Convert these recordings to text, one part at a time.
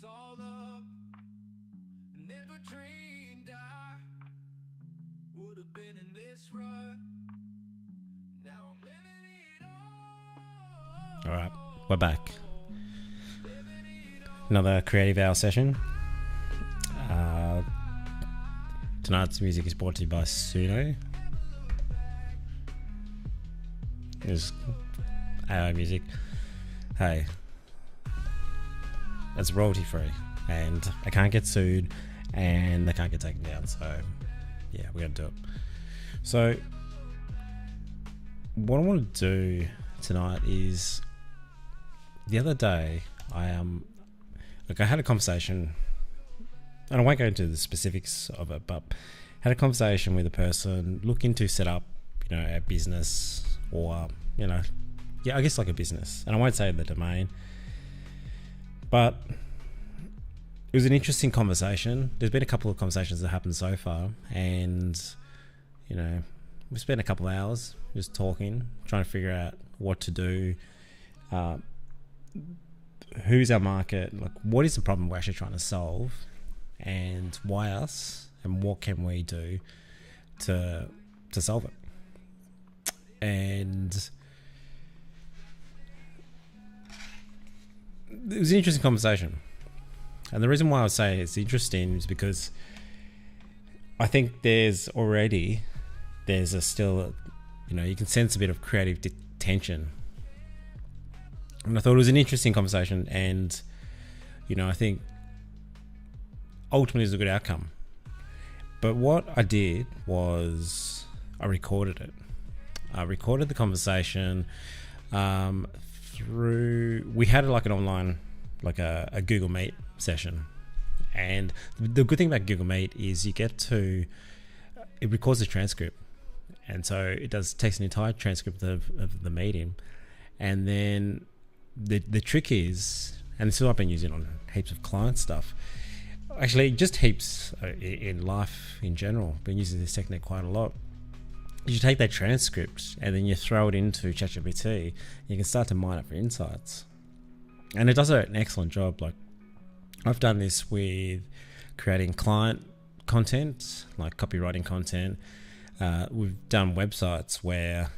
all up. Never dreamed I would have been in this rut. Now I'm living it all. All right, we're back. Another Creative Hour session. Tonight's music is brought to you by Suno. It's AI music. Hey, it's royalty free, and I can't get sued, and they can't get taken down. So, yeah, we're gonna do it. So, what I want to do tonight is, the other day I had a conversation, and I won't go into the specifics of it, but had a conversation with a person looking to set up, a business, or I guess like a business. And I won't say the domain, but it was an interesting conversation. There's been a couple of conversations that happened so far, and we spent a couple of hours just talking, trying to figure out what to do. Who's our market? Like, what is the problem we're actually trying to solve, and why us? And what can we do to solve it? And it was an interesting conversation. And the reason why I would say it's interesting is because I think there's still, you can sense a bit of creative tension. And I thought it was an interesting conversation, and, I think ultimately it was a good outcome. But what I did was I recorded it. I recorded the conversation we had like an online, like a Google Meet session. And the good thing about Google Meet is it records the transcript. And so it takes an entire transcript of the meeting. And then the trick is, and this is what I've been using on heaps of client stuff, actually just heaps in life in general, been using this technique quite a lot. You take that transcript and then you throw it into ChatGPT. You can start to mine it for insights, and it does an excellent job. Like, I've done this with creating client content, like copywriting content. We've done websites where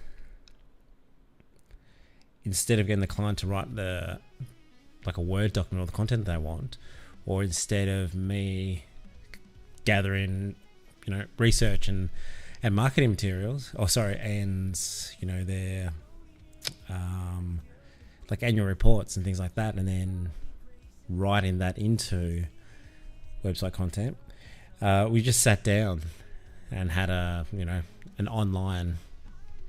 instead of getting the client to write a Word document or the content they want, or instead of me gathering, research and marketing materials, and their like annual reports and things like that, and then writing that into website content, we just sat down and had an online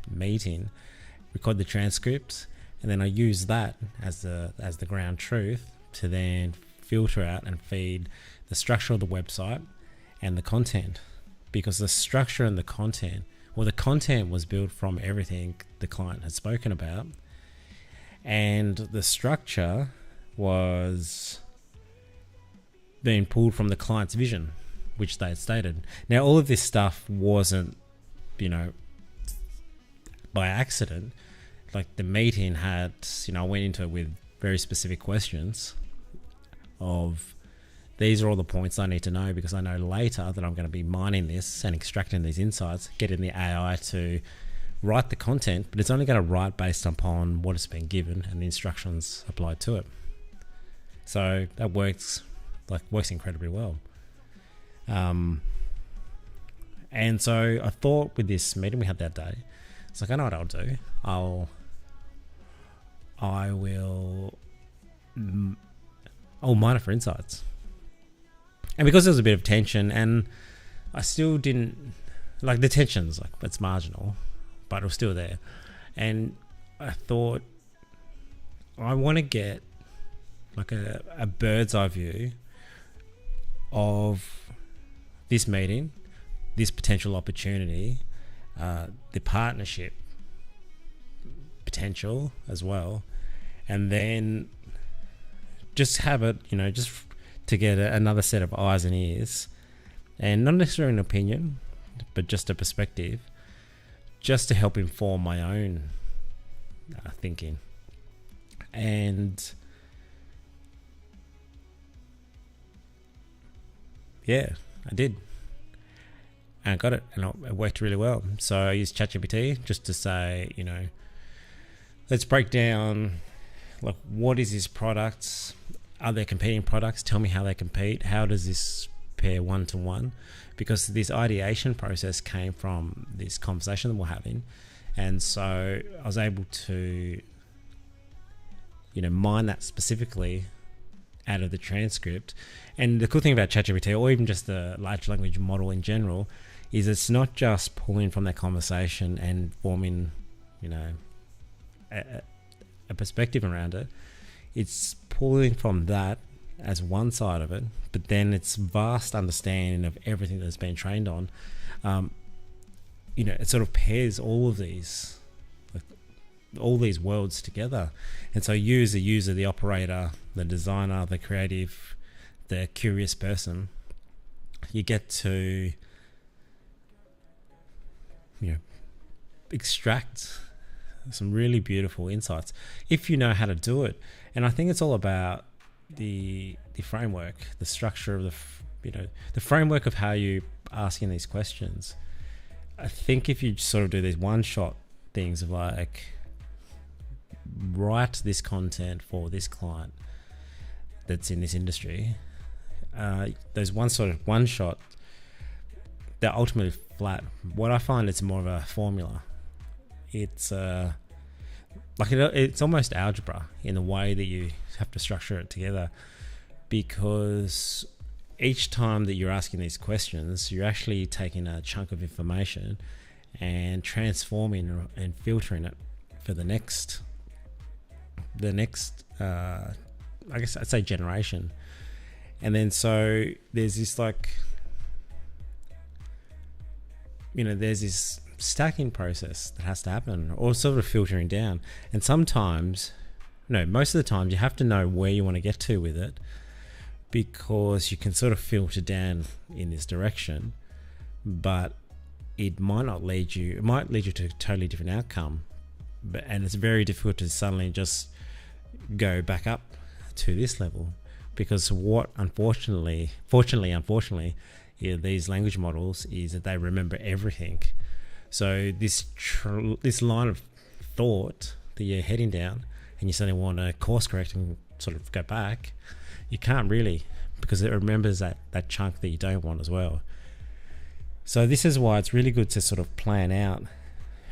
meeting, record the transcript, and then I use that as the ground truth to then filter out and feed the structure of the website and the content. Because the structure and the content was built from everything the client had spoken about, and the structure was being pulled from the client's vision, which they had stated. Now, all of this stuff wasn't, by accident. Like, the meeting had, I went into it with very specific questions of, these are all the points I need to know, because I know later that I'm going to be mining this and extracting these insights, getting the AI to write the content, but it's only going to write based upon what has been given and the instructions applied to it. So that works incredibly well. And so I thought with this meeting we had that day, it's like, I know what I'll do. I'll mine it for insights. And because there was a bit of tension, and I still didn't, like, the tension's like, it's marginal, but it was still there. And I thought, I want to get like a bird's eye view of this meeting, this potential opportunity, the partnership potential as well. And then just have it, just to get another set of eyes and ears, and not necessarily an opinion, but just a perspective, just to help inform my own thinking. And yeah, I did. And I got it, and it worked really well. So I used ChatGPT just to say, let's break down, like, what is this product? Are there competing products? Tell me how they compete. How does this pair one to one? Because this ideation process came from this conversation that we're having. And so I was able to, mine that specifically out of the transcript. And the cool thing about ChatGPT, or even just the large language model in general, is it's not just pulling from that conversation and forming, a perspective around it. It's pulling from that as one side of it, but then its vast understanding of everything that's been trained on, it sort of pairs all of these, all these worlds together. And so you as the user, the operator, the designer, the creative, the curious person, you get to extract some really beautiful insights if you know how to do it. And I think it's all about the framework, the structure of the framework of how you asking these questions. I think if you sort of do these one-shot things of like, write this content for this client that's in this industry, those one shot, they're ultimately flat. What I find, it's more of a formula. It's it's almost algebra in the way that you have to structure it together, because each time that you're asking these questions, you're actually taking a chunk of information and transforming and filtering it for the next I guess I'd say generation. And then so there's this there's this stacking process that has to happen, or sort of filtering down. And sometimes, most of the time, you have to know where you want to get to with it, because you can sort of filter down in this direction, but it might lead you to a totally different outcome. And it's very difficult to suddenly just go back up to this level, because what unfortunately, these language models is that they remember everything. So this line of thought that you're heading down, and you suddenly want to course correct and sort of go back, you can't really, because it remembers that chunk that you don't want as well. So this is why it's really good to sort of plan out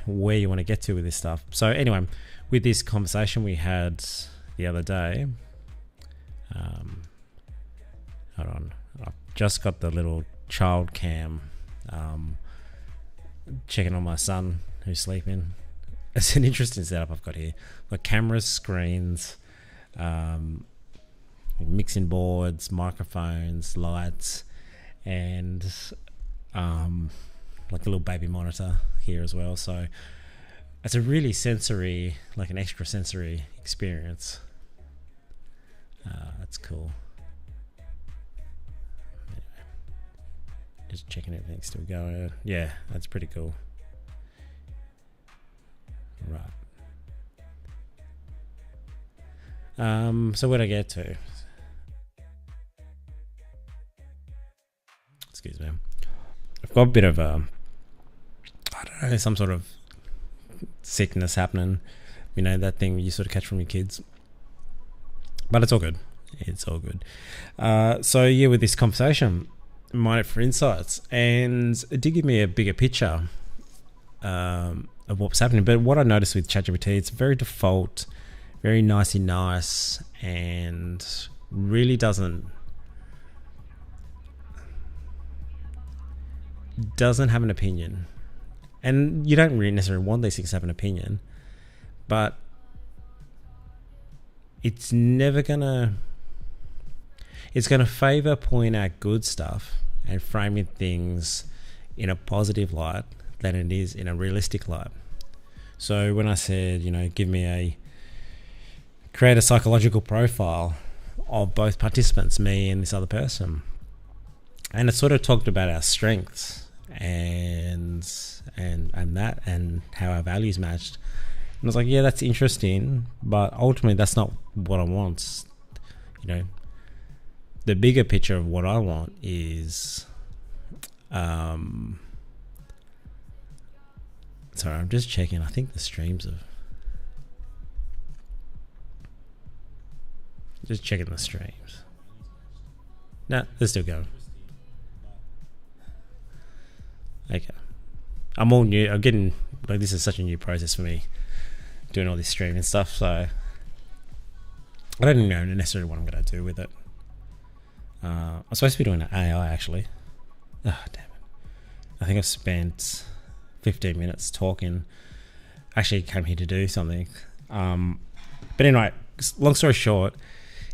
where you want to get to with this stuff. So anyway, with this conversation we had the other day, hold on, I've just got the little child cam checking on my son who's sleeping. It's an interesting setup I've got here. Got cameras, screens, mixing boards, microphones, lights, and like a little baby monitor here as well. So it's a really sensory, like an extra sensory experience. That's cool. Just checking everything's still going. Yeah, that's pretty cool. Right. So where'd I get to? Excuse me. I've got a bit of I don't know, some sort of sickness happening. That thing you sort of catch from your kids. But it's all good. It's all good. So yeah, with this conversation, Mine It for Insights, and it did give me a bigger picture of what was happening. But what I noticed with ChatGPT, it's very default, very nicey nice, and really doesn't have an opinion. And you don't really necessarily want these things to have an opinion, but it's gonna favor pointing out good stuff and framing things in a positive light than it is in a realistic light. So when I said, create a psychological profile of both participants, me and this other person, and it sort of talked about our strengths and that, and how our values matched. And I was like, yeah, that's interesting, but ultimately that's not what I want. the bigger picture of what I want is, sorry, I'm just checking. I think the streams have. Just checking the streams. No, they're still going. Okay. I'm all new. I'm getting, like, this is such a new process for me, doing all this streaming stuff, so I don't even know necessarily what I'm going to do with it. I'm supposed to be doing an AI, actually. Oh, damn it. I think I've spent 15 minutes talking. Actually came here to do something. But anyway, long story short,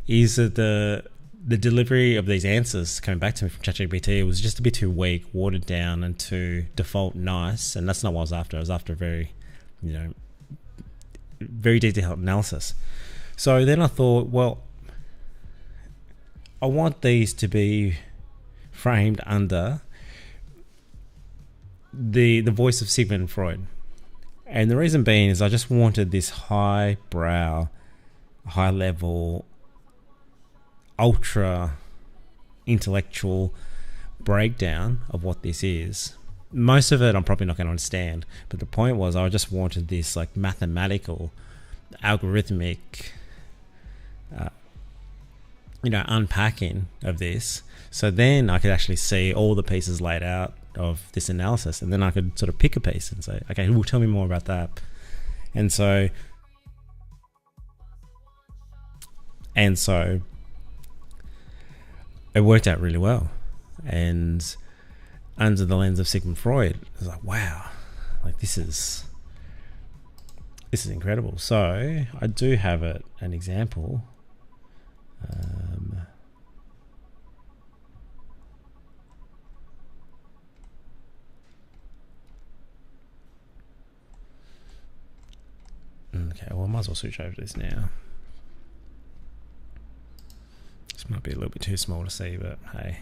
is that the delivery of these answers coming back to me from ChatGPT was just a bit too weak, watered down, and to default nice. And that's not what I was after. I was after a very, very detailed analysis. So then I thought, well, I want these to be framed under the voice of Sigmund Freud. And the reason being is I just wanted this high-brow, high-level, ultra intellectual breakdown of what this is. Most of it I'm probably not going to understand, but the point was I just wanted this like mathematical, algorithmic, unpacking of this, so then I could actually see all the pieces laid out of this analysis, and then I could sort of pick a piece and say, okay, well, tell me more about that. And so it worked out really well. And under the lens of Sigmund Freud, I was like, wow, like this is incredible. So I do have an example. Okay, well, I might as well switch over to this now. This might be a little bit too small to see, but hey.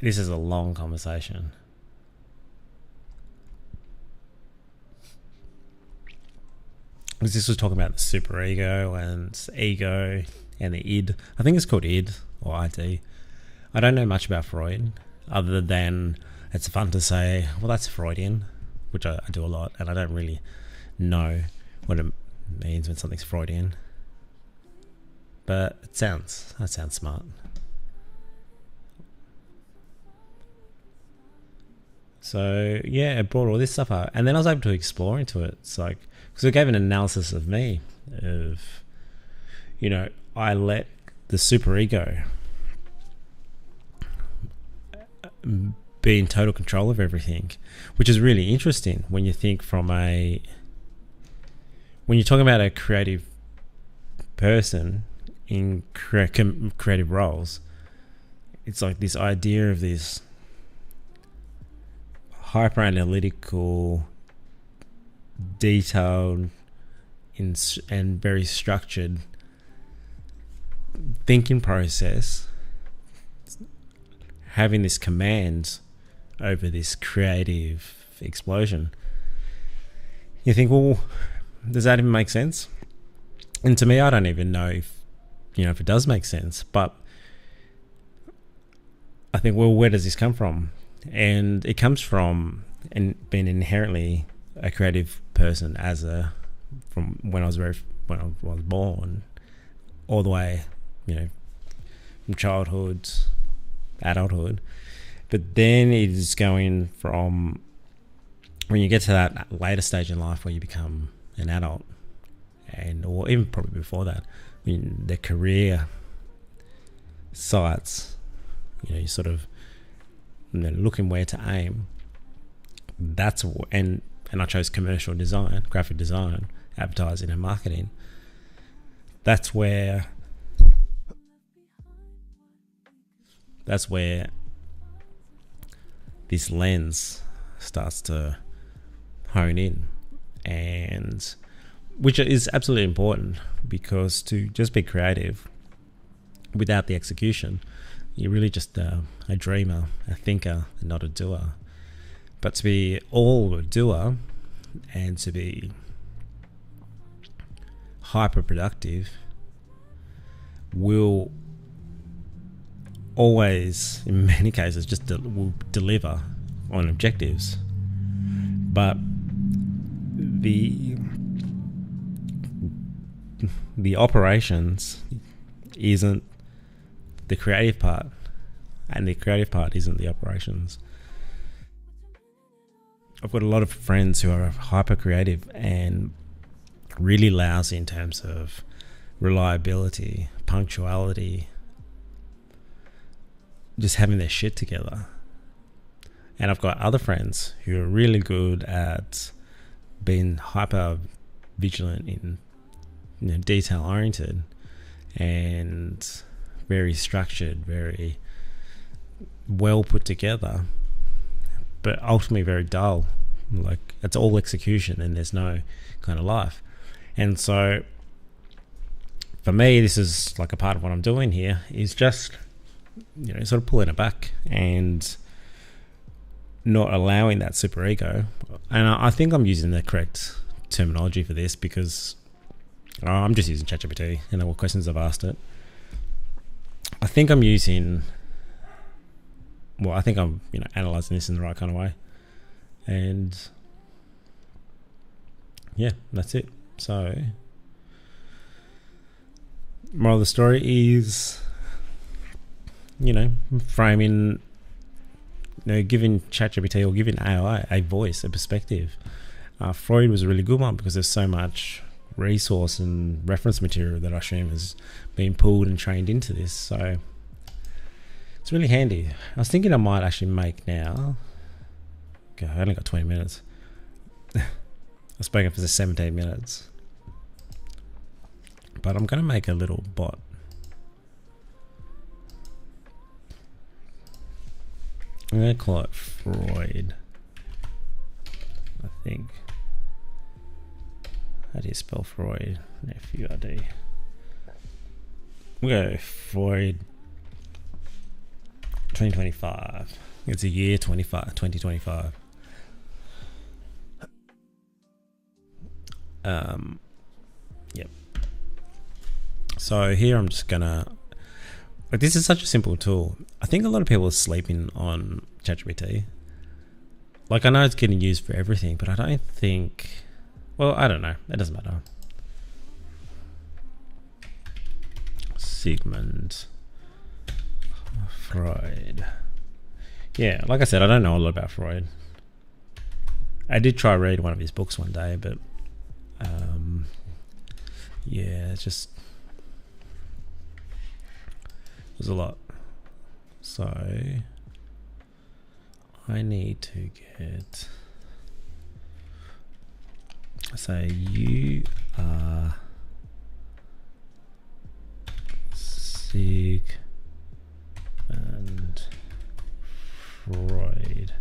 This is a long conversation. This was talking about the superego and ego and the id. I think it's called id or id. I don't know much about Freud other than it's fun to say, well, that's Freudian, which I do a lot, and I don't really know what it means when something's Freudian. But that sounds smart. So yeah, it brought all this stuff up, and then I was able to explore into it. It's like, because it gave an analysis of me, of, I let the superego be in total control of everything, which is really interesting when you think when you're talking about a creative person in creative roles. It's like this idea of this hyper analytical, detailed, and very structured thinking process, having this command over this creative explosion. You think, well, does that even make sense? And to me, I don't even know if it does make sense, but I think, well, where does this come from? And it comes from being inherently a creative person from when I was born, all the way, from childhood, adulthood. But then it is going from when you get to that later stage in life where you become an adult, or even probably before that, when the career sites, you sort of looking where to aim. That's and I chose commercial design, graphic design, advertising, and marketing. That's where this lens starts to hone in, and which is absolutely important, because to just be creative without the execution, you're really just a dreamer, a thinker, and not a doer. But to be all a doer and to be hyper productive will always, in many cases, just will deliver on objectives, but the operations isn't the creative part, and the creative part isn't the operations. I've got a lot of friends who are hyper creative and really lousy in terms of reliability, punctuality, just having their shit together. And I've got other friends who are really good at being hyper vigilant in, detail oriented and very structured, very well put together, but ultimately very dull. Like, it's all execution and there's no kind of life. And so for me, this is like a part of what I'm doing here is just, sort of pulling it back and not allowing that super ego. And I think I'm using the correct terminology for this, because I'm just using ChatGPT and what questions I've asked it. I think I'm analysing this in the right kind of way. And yeah, that's it. So, moral of the story is, framing, giving ChatGPT or giving AI a voice, a perspective. Freud was a really good one because there's so much resource and reference material that I assume has been pulled and trained into this. So it's really handy. I was thinking I might actually make now. Okay, I only got 20 minutes. I've spoken for 17 minutes. But I'm going to make a little bot. I'm going to call it Freud, I think. How do you spell Freud? F-U-R-D. We'll go Freud 2025. It's a year 2025. Yep. So here I'm just gonna, this is such a simple tool. I think a lot of people are sleeping on ChatGPT. Like, I know it's getting used for everything, but I don't think, well, I don't know. It doesn't matter. Sigmund Freud. Yeah, like I said, I don't know a lot about Freud. I did try read one of his books one day, but yeah, it's just, it was a lot. So I need to get, say you are Sigmund Freud.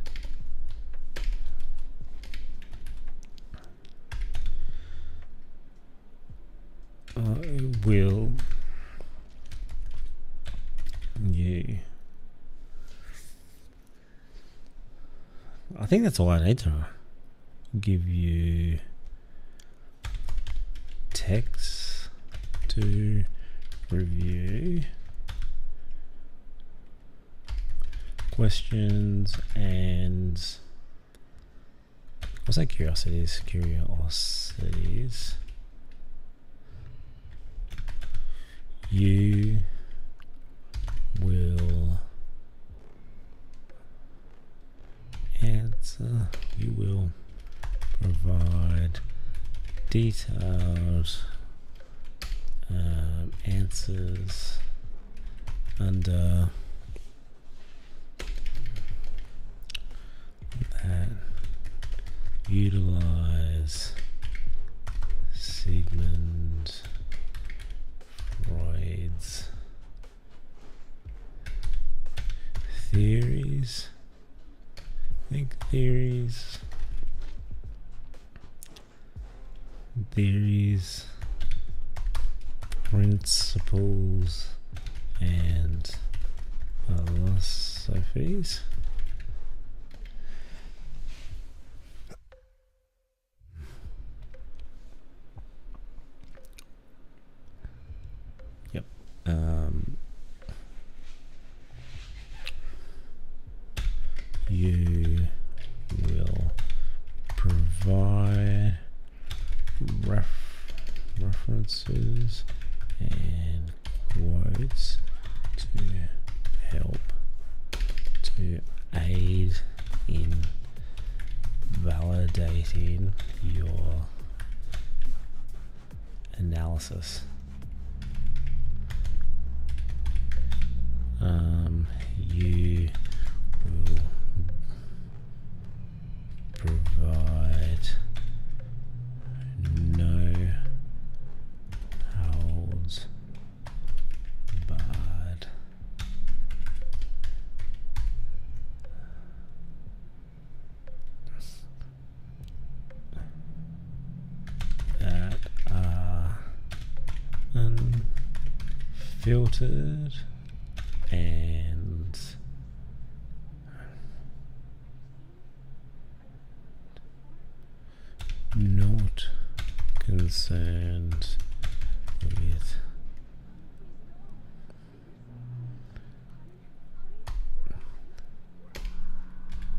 Will you? I think that's all I need to give you. Text to review, questions, and what's that? Curiosities. You will answer. You will provide detailed answers under that utilize Sigmund Freud's theories. Theories, principles, and philosophies. references and quotes to help to aid in validating your analysis. You will provide no holds barred that are unfiltered and not concerned with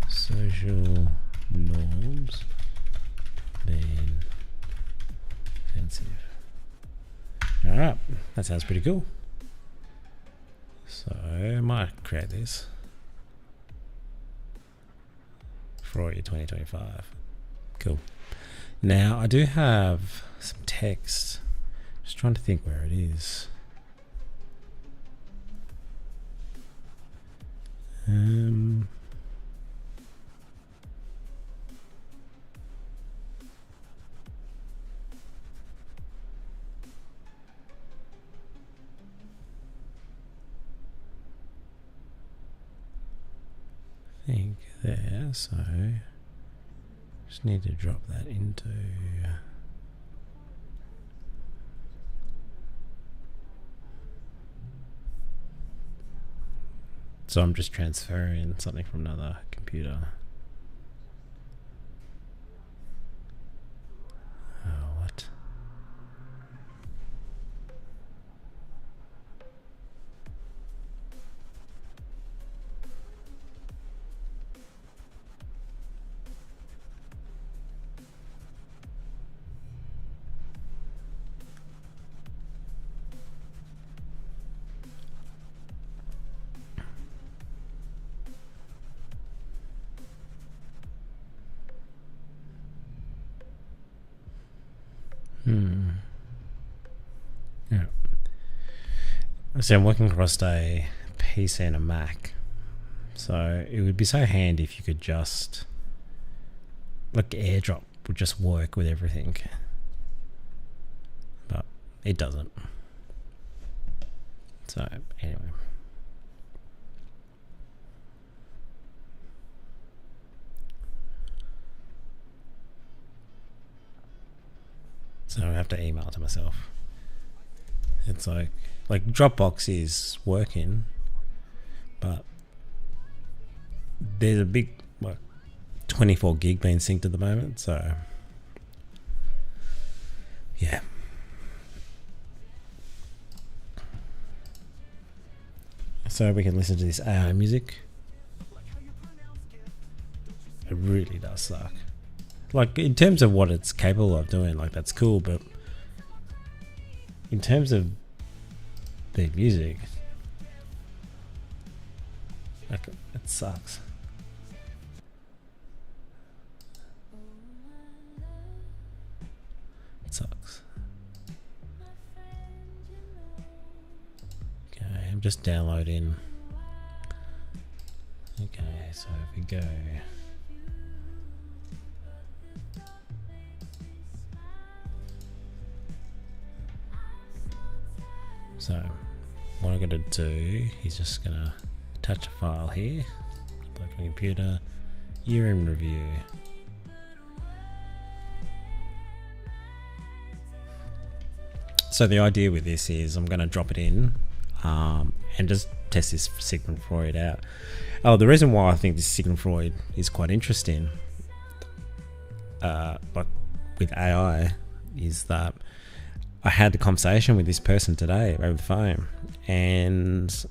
social norms being offensive. Alright, that sounds pretty cool. So I might create this for you 2025. Cool. Now I do have some text. Just trying to think where it is. I think there, so just need to drop that into so I'm just transferring something from another computer. Oh, what? Yeah. So I'm working across a PC and a Mac. So it would be so handy if you could just, like, AirDrop would just work with everything. But it doesn't. So anyway. So I have to email to myself. It's like Dropbox is working, but there's a big 24 gig being synced at the moment. So yeah. So we can listen to this AI music. It really does suck. Like, in terms of what it's capable of doing, like, that's cool, but in terms of the music, like, it sucks. It sucks. Okay, I'm just downloading. Okay, so if we go. So what I'm going to do is just going to attach a file here, upload to my computer, year in review. So the idea with this is I'm going to drop it in and just test this Sigmund Freud out. Oh, the reason why I think this Sigmund Freud is quite interesting, like with AI, is that I had the conversation with this person today over the phone, and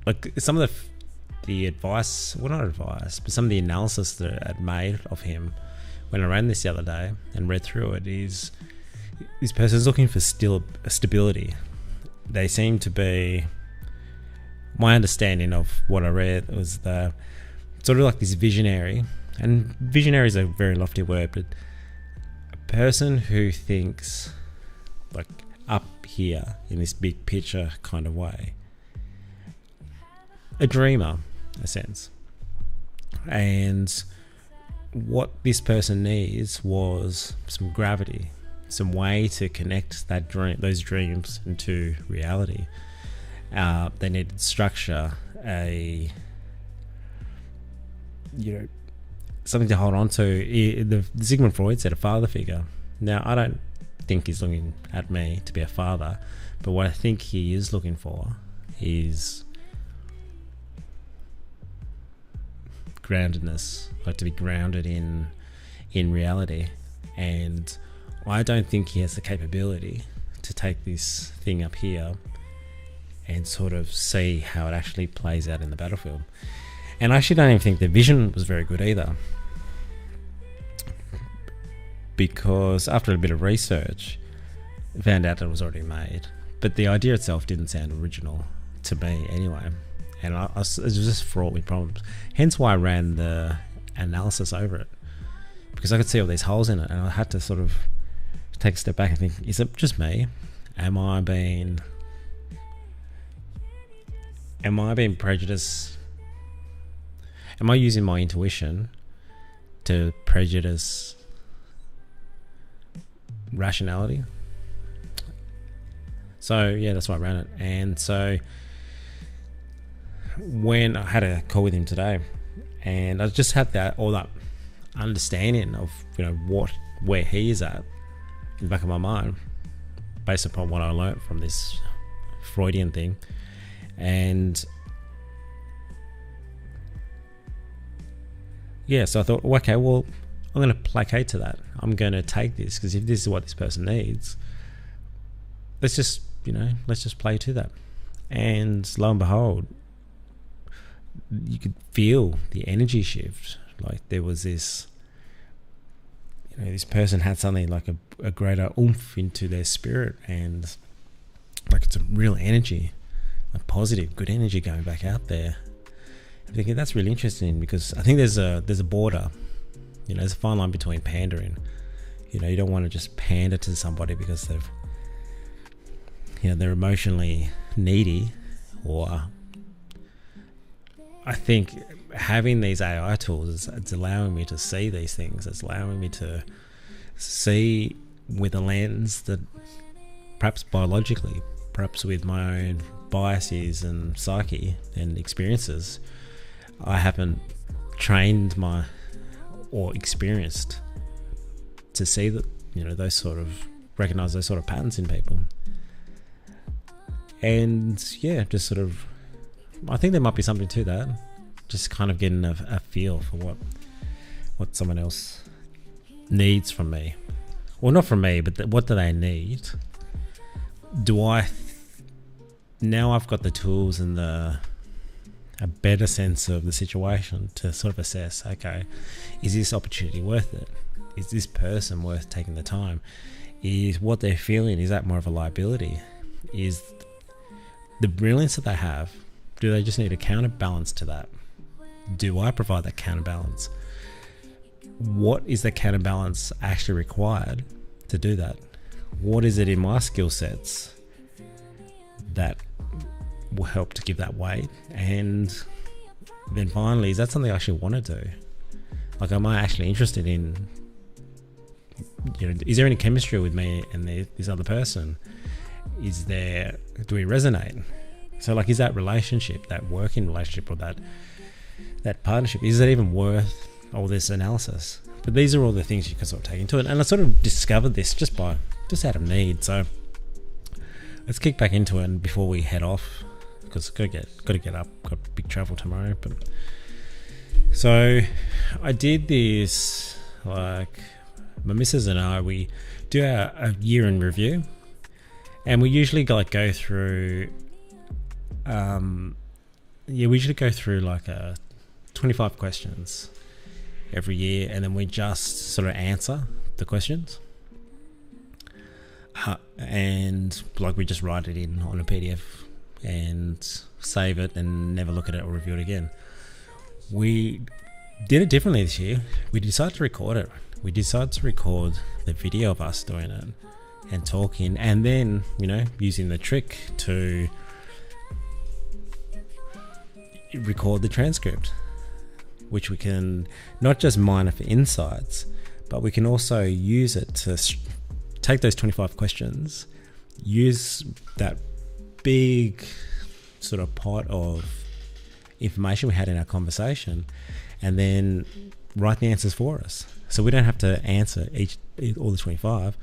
like some of the advice, well, not advice, but some of the analysis that I had made of him when I ran this the other day and read through it is this person's looking for stability. They seem to be, my understanding of what I read was the sort of like this visionary, and visionary is a very lofty word, but a person who thinks like up here in this big picture kind of way. A dreamer, in a sense. And what this person needs was some gravity, some way to connect those dreams into reality. They needed structure, something to hold on to. The Sigmund Freud said a father figure. Now, I don't think he's looking at me to be a father, but what I think he is looking for is groundedness, like to be grounded in reality. And I don't think he has the capability to take this thing up here and sort of see how it actually plays out in the battlefield. And I actually don't even think the vision was very good either, because after a bit of research, I found out that it was already made. But the idea itself didn't sound original to me anyway. And it was just fraught with problems. Hence why I ran the analysis over it, because I could see all these holes in it, and I had to sort of take a step back and think, is it just me? Am I being prejudiced? Am I using my intuition to prejudice rationality? So yeah, that's why I ran it. And so when I had a call with him today, and I just had all that understanding of where he is at in the back of my mind, based upon what I learnt from this Freudian thing. And yeah, so I thought, okay, well, I'm going to placate to that. I'm going to take this, because if this is what this person needs, let's just play to that. And lo and behold, you could feel the energy shift. Like there was this, this person had something like a greater oomph into their spirit, and like it's a real energy, a positive, good energy going back out there. I'm thinking that's really interesting, because I think there's a border, there's a fine line between pandering. You don't want to just pander to somebody because they're emotionally needy, or I think having these AI tools, it's allowing me to see these things. It's allowing me to see with a lens that perhaps biologically, perhaps with my own biases and psyche and experiences, I haven't trained or experienced to see that, recognize those sort of patterns in people. And yeah, just sort of, I think there might be something to that. Just kind of getting a feel for what someone else needs from me. Well, not from me, but what do they need? Now I've got the tools and a better sense of the situation to sort of assess, okay, is this opportunity worth it? Is this person worth taking the time? Is what they're feeling, is that more of a liability? Is the brilliance that they have, do they just need a counterbalance to that? Do I provide that counterbalance? What is the counterbalance actually required to do that? What is it in my skill sets that will help to give that weight? And then finally, is that something I actually want to do? Like, am I actually interested in, is there any chemistry with me and this other person? Do we resonate? So like, is that relationship, that working relationship, or that partnership, is it even worth all this analysis? But these are all the things you can sort of take into it. And I sort of discovered this just out of need. So let's kick back into it, and before we head off, because got to get up, got big travel tomorrow. But so I did this, like, my missus and I, we do a year in review, and we usually go through like 25 questions every year, and then we just sort of answer the questions. and like we just write it in on a PDF and save it and never look at it or review it again. We did it differently this year. We decided to record it. We decided to record the video of us doing it and talking, and then, you know, using the trick to record the transcript, which we can not just mine it for insights, but we can also use it to take those 25 questions, use that big sort of pot of information we had in our conversation, and then write the answers for us. So we don't have to answer all the 25.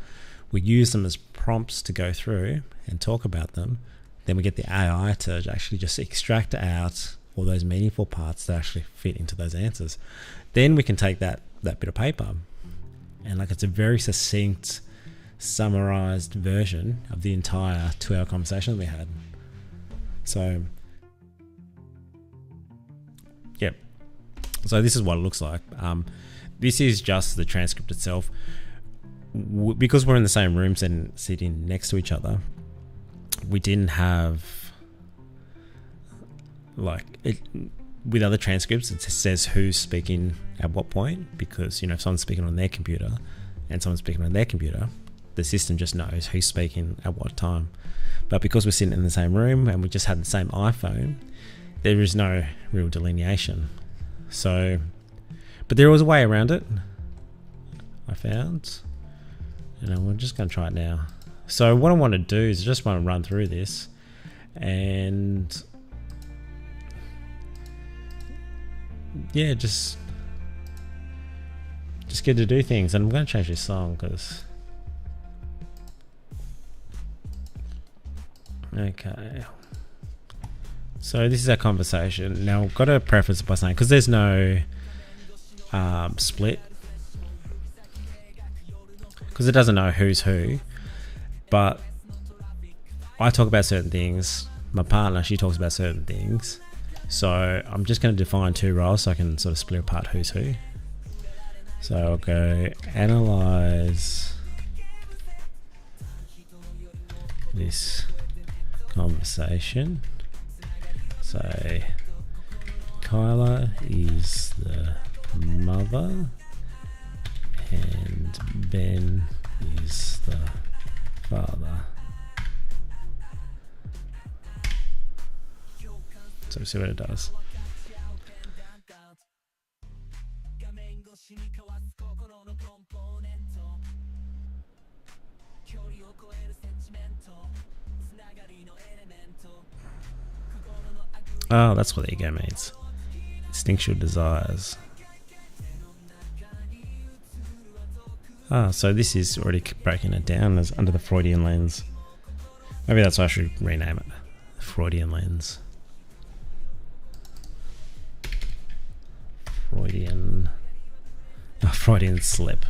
We use them as prompts to go through and talk about them. Then we get the AI to actually just extract out all those meaningful parts that actually fit into those answers. Then we can take that bit of paper and, like, it's a very succinct, summarized version of the entire 2-hour conversation that we had. So, yeah. So this is what it looks like. This is just the transcript itself. Because we're in the same rooms and sitting next to each other, we didn't have, like, it with other transcripts, it says who's speaking at what point, because, you know, if someone's speaking on their computer and someone's speaking on their computer, the system just knows who's speaking at what time. But because we're sitting in the same room and we just had the same iPhone, there is no real delineation. So, but there was a way around it, I found. And we're just going to try it now. So what I want to do is just want to run through this and, yeah, just get to do things. And I'm going to change this song because, okay. So this is our conversation. Now I've got to preface it by saying, because there's no split, because it doesn't know who's who, but I talk about certain things, my partner, she talks about certain things, so I'm just going to define 2 roles so I can sort of split apart who's who. So I'll go analyze this conversation. So Kyla is the mother and Ben is the father. So see what it does. Oh, that's what the ego means. Instinctual desires. Ah, so this is already breaking it down as under the Freudian lens. Maybe that's why I should rename it. The Freudian lens. Freudian slip.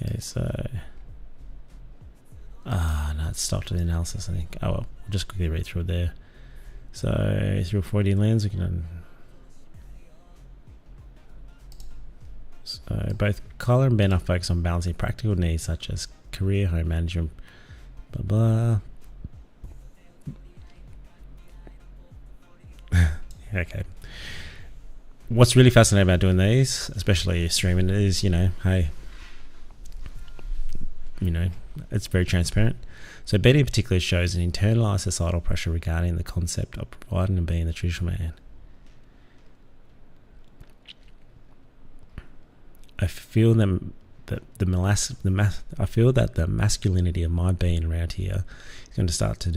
Okay, so... no, it stopped at the analysis, I think. Oh, well, we'll just quickly read through it there. So, through a Freudian lens, we can... So, both Kyla and Ben are focused on balancing practical needs such as career, home management, blah, blah. Okay. What's really fascinating about doing these, especially streaming, is, you know, hey, you know, it's very transparent. So Ben in particular shows an internalized societal pressure regarding the concept of providing and being the traditional man. I feel that the masculinity of my being around here is going to start to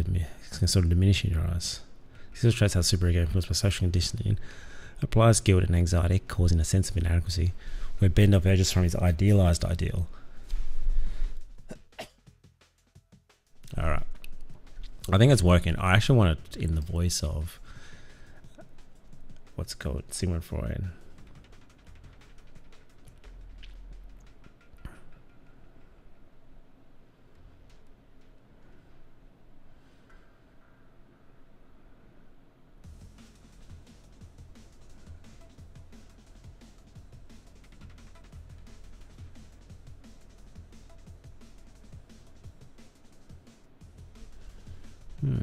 sort of diminish in your eyes. This illustrates how superego influenced by social conditioning applies guilt and anxiety, causing a sense of inadequacy, where Ben diverges from his idealized ideal. Alright. I think it's working. I actually want it in the voice of what's it called? Sigmund Freud. Okay,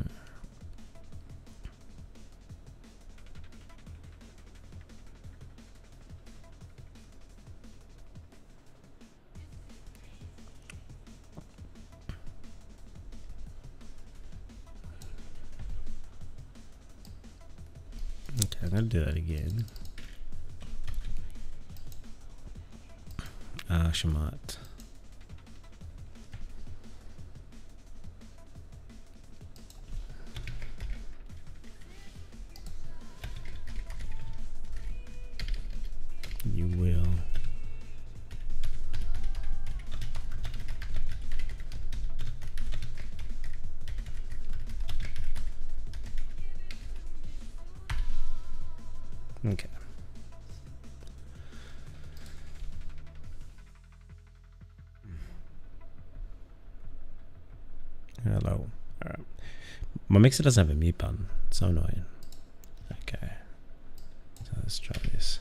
I'm going to do that again. Shamat. You will. Okay. Hello. Alright. My mixer doesn't have a mute button. It's so annoying. Okay. So let's try this.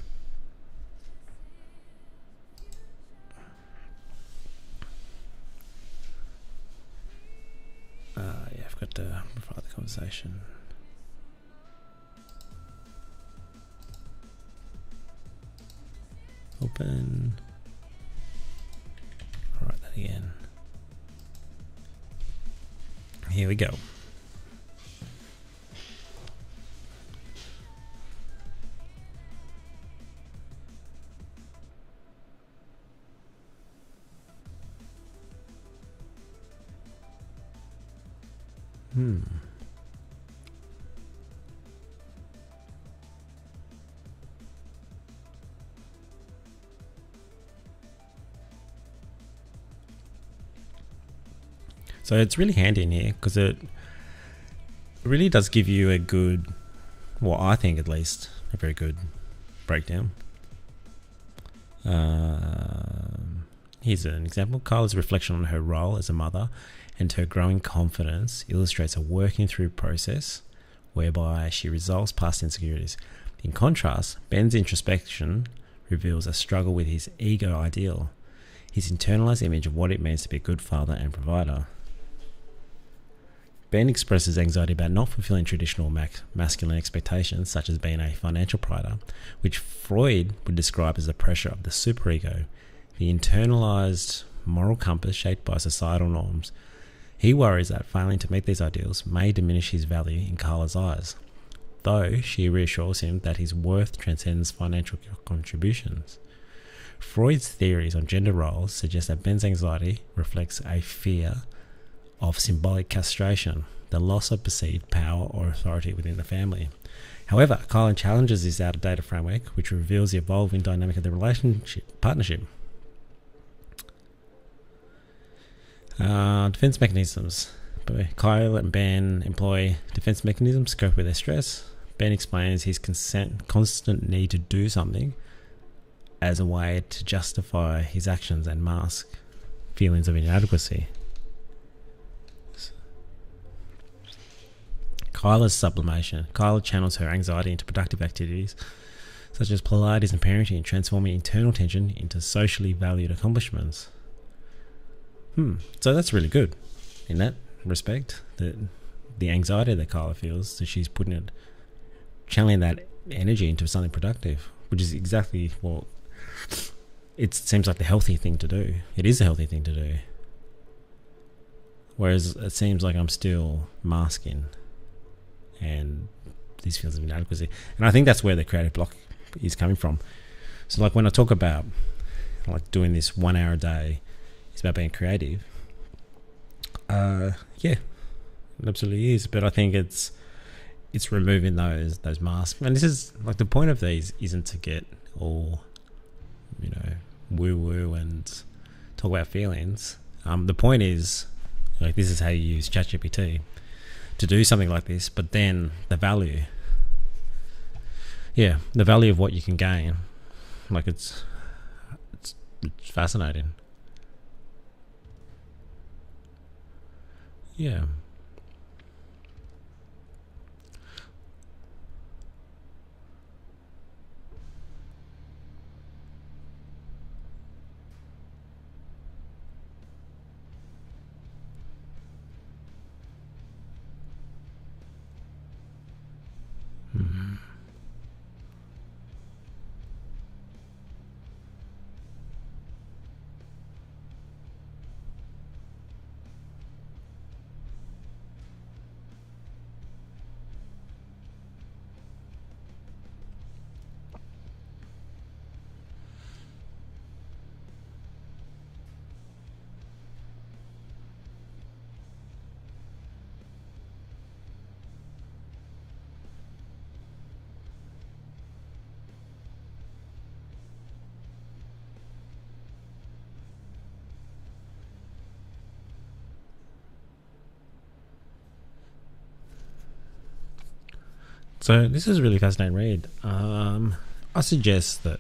Yeah, I've got to provide the conversation. Open. I'll write that again. Here we go. So it's really handy in here because it really does give you a good, well, I think at least, a very good breakdown. Here's an example. Carla's reflection on her role as a mother and her growing confidence illustrates a working through process whereby she resolves past insecurities. In contrast, Ben's introspection reveals a struggle with his ego ideal, his internalized image of what it means to be a good father and provider. Ben expresses anxiety about not fulfilling traditional masculine expectations, such as being a financial provider, which Freud would describe as the pressure of the superego, the internalized moral compass shaped by societal norms. He worries that failing to meet these ideals may diminish his value in Carla's eyes, though she reassures him that his worth transcends financial contributions. Freud's theories on gender roles suggest that Ben's anxiety reflects a fear of symbolic castration, the loss of perceived power or authority within the family. However, Carla challenges this out-of-date framework, which reveals the evolving dynamic of the partnership. Defense mechanisms. Kyle and Ben employ defense mechanisms to cope with their stress. Ben explains his constant need to do something as a way to justify his actions and mask feelings of inadequacy. Kyla's sublimation. Kyla channels her anxiety into productive activities such as Pilates and parenting, transforming internal tension into socially valued accomplishments. So that's really good in that respect. The anxiety that Kyla feels, so she's putting it, channeling that energy into something productive, which is exactly what it seems like the healthy thing to do. It is a healthy thing to do. Whereas it seems like I'm still masking and these feelings of inadequacy. And I think that's where the creative block is coming from. So like when I talk about like doing this 1 hour a day, it's about being creative. Yeah, it absolutely is. But I think it's removing those masks. And this is like the point of these isn't to get all, woo woo and talk about feelings. The point is, like, this is how you use ChatGPT to do something like this, but then the value of what you can gain, like it's fascinating. Yeah. So this is a really fascinating read. I suggest that,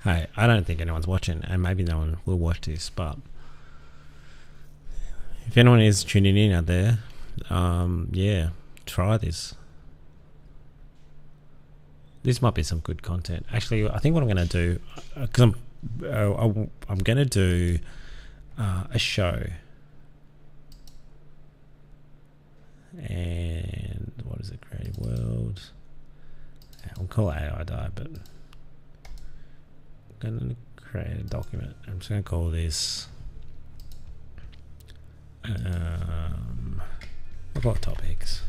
hey, I don't think anyone's watching, and maybe no one will watch this, but if anyone is tuning in out there, yeah, try this. This might be some good content. Actually, I think what I'm going to do, because I'm going to do a show, and what is it? Creative World. I'll call it AI Die, but I'm going to create a document. I'm just going to call this. I've got topics.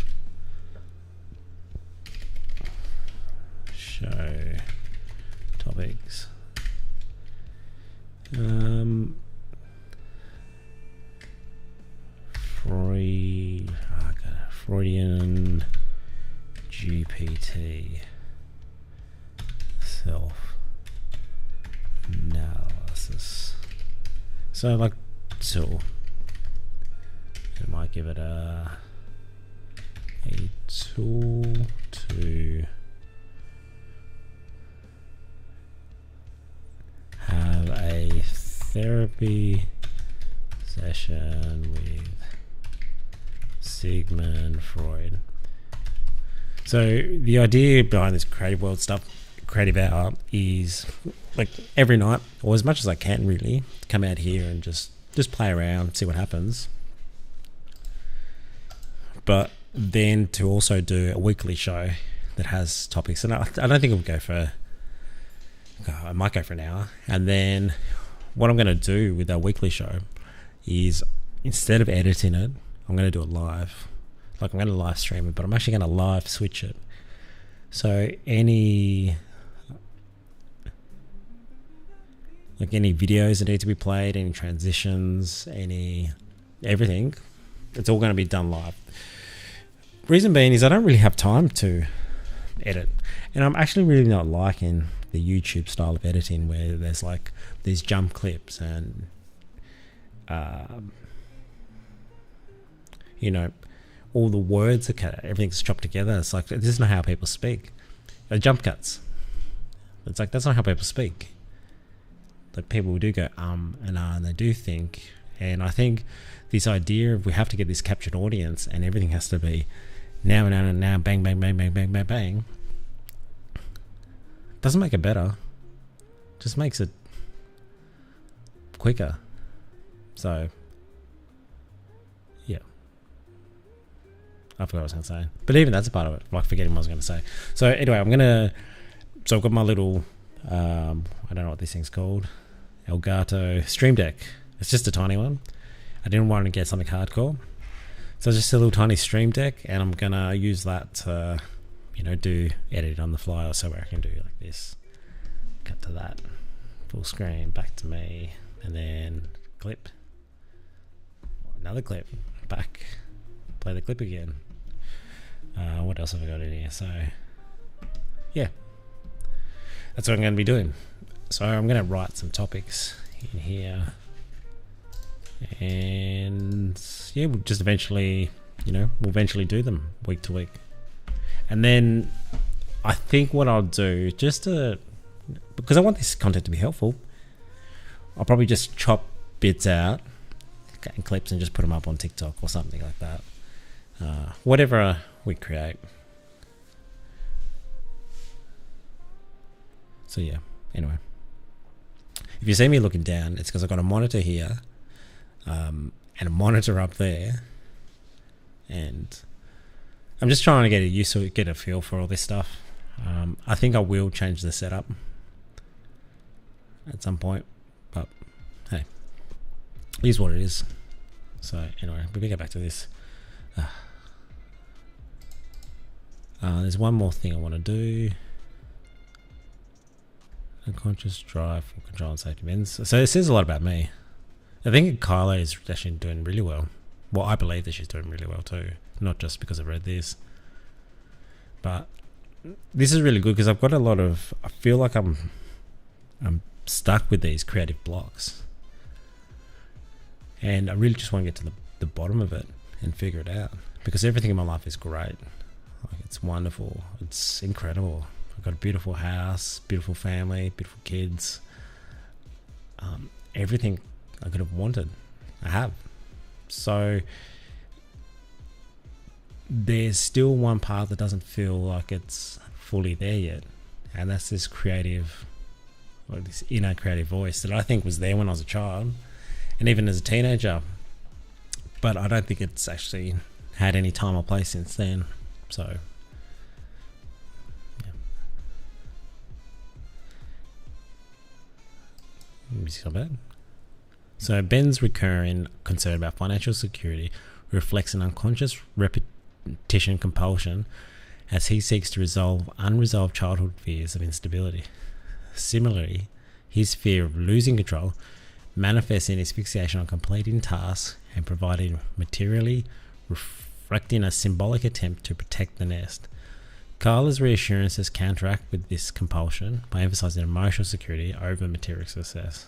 Show topics. Freudian GPT self analysis. So like tool. I might give it a tool to have a therapy session with Sigmund Freud. So the idea behind this creative world stuff, creative hour, is like every night, or as much as I can really, come out here and just play around, see what happens. But then to also do a weekly show that has topics, and I don't think it'll go for, I might go for an hour. And then what I'm going to do with that weekly show is, instead of editing it, I'm going to do it live. Like I'm going to live stream it, but I'm actually going to live switch it. So any videos that need to be played, any transitions, everything, it's all going to be done live. Reason being is I don't really have time to edit, and I'm actually really not liking the YouTube style of editing where there's like these jump clips and all the words are cut, everything's chopped together. It's like, this is not how people speak. Jump cuts. It's like, that's not how people speak. Like, people do go and they do think. And I think this idea of we have to get this captured audience and everything has to be now and now and now, bang, bang, bang, bang, bang, bang, bang, doesn't make it better. Just makes it quicker. So, yeah. I forgot what I was going to say. But even that's a part of it. Like, forgetting what I was going to say. So, anyway, so I've got my little, I don't know what this thing's called, Elgato Stream Deck. It's just a tiny one. I didn't want to get something hardcore. So it's just a little tiny Stream Deck, and I'm going to use that to, do edit on the fly, or so where I can do like this. Cut to that. Full screen, back to me, and then clip. Another clip. Back. Play the clip again. What else have I got in here? So, yeah. That's what I'm going to be doing. So I'm going to write some topics in here. And yeah, we'll just eventually, we'll eventually do them week to week. And then I think what I'll do, because I want this content to be helpful, I'll probably just chop bits out and clips and just put them up on TikTok or something like that. Whatever we create. So yeah, anyway. If you see me looking down, it's because I've got a monitor here and a monitor up there. And I'm just trying to get a feel for all this stuff. I think I will change the setup at some point. But hey, it is what it is. So anyway, we can get back to this. There's one more thing I want to do. Unconscious drive for control and safety bins. So it says a lot about me. I think Kyla is actually doing really well. Well, I believe that she's doing really well too. Not just because I've read this. But this is really good because I've got I feel like I'm stuck with these creative blocks. And I really just want to get to the bottom of it and figure it out. Because everything in my life is great. Like, it's wonderful. It's incredible. I've got a beautiful house, beautiful family, beautiful kids. Everything I could have wanted, I have. So there's still one part that doesn't feel like it's fully there yet, and that's this creative, or this inner creative voice that I think was there when I was a child and even as a teenager, but I don't think it's actually had any time or place since then. So yeah. Music's not bad. So Ben's recurring concern about financial security reflects an unconscious repetition compulsion as he seeks to resolve unresolved childhood fears of instability. Similarly, his fear of losing control manifests in his fixation on completing tasks and providing materially, reflecting a symbolic attempt to protect the nest. Carla's reassurances counteract with this compulsion by emphasizing emotional security over material success.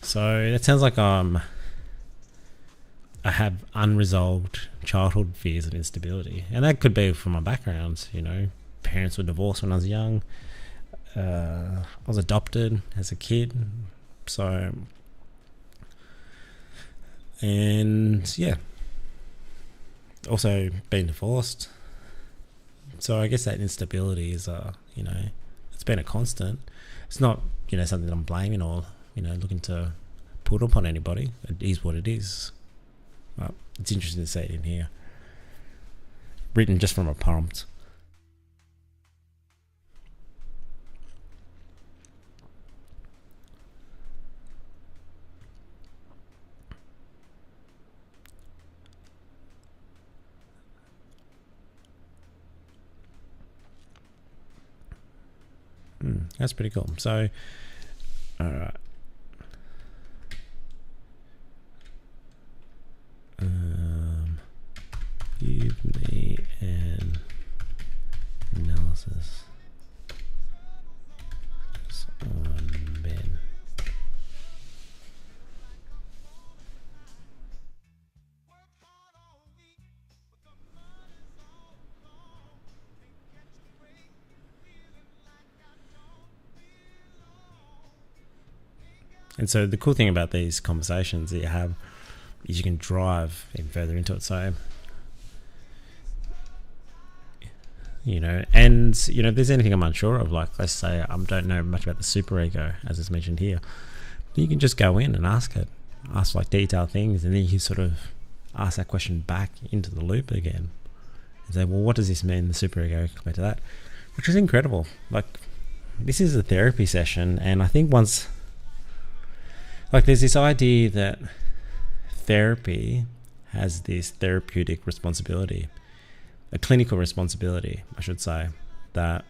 So that sounds like I have unresolved childhood fears of instability, and that could be from my background. You know, parents were divorced when I was young. I was adopted as a kid, so, and yeah, also been divorced. So I guess that instability is, you know, it's been a constant. It's not, you know, something that I'm blaming or, you know, looking to put upon anybody. It is what it is. Well, it's interesting to see it in here, written just from a prompt. That's pretty cool. So, alright. Give me an analysis on Ben. And so the cool thing about these conversations that you have is you can drive even further into it. So, you know, and, you know, if there's anything I'm unsure of, like, let's say I don't know much about the superego, as is mentioned here, you can just go in and ask like detailed things, and then you sort of ask that question back into the loop again and say, well, what does this mean, the superego, compared to that? Which is incredible. Like, this is a therapy session, and I think once, like, there's this idea that therapy has this therapeutic responsibility, a clinical responsibility, I should say, that,